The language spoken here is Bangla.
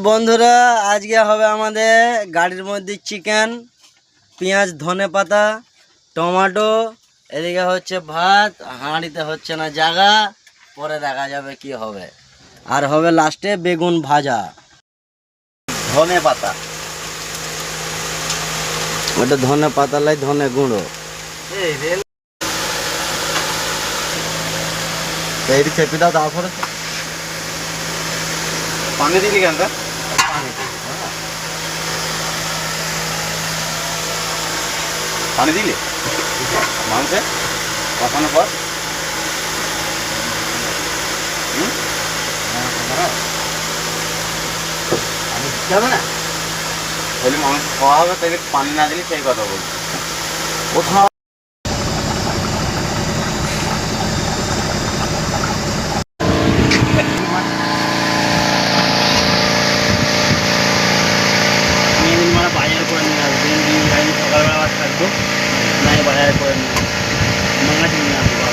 বন্ধুরা, আজকে হবে আমাদের গাড়ির মধ্যে চিকেন, পেঁয়াজ, ধনেপাতা, টমেটো, এদিকে হচ্ছে ভাত, হাঁড়িতে হচ্ছে না জায়গা, পরে দেখা যাবে কি হবে। আর হবে লাস্টে বেগুন ভাজা, ধনেপাতা, ওটা ধনে পাতা লাই ধনে গুঁড়ো। এই চেপে দাও, তারপরে পানি দিলি কেন? পানি দিলে মাংসে কষানোর পর যাবে না, তাহলে মাংস খাওয়া হবে, তাহলে পানি না দিলে সেই কথা বলছি। কোথাও বাজার করে নিয়ে আসবো, সকালবেলা থাকবো, বাজার করে নিয়ে আসবো, মাংস নিয়ে আসবো।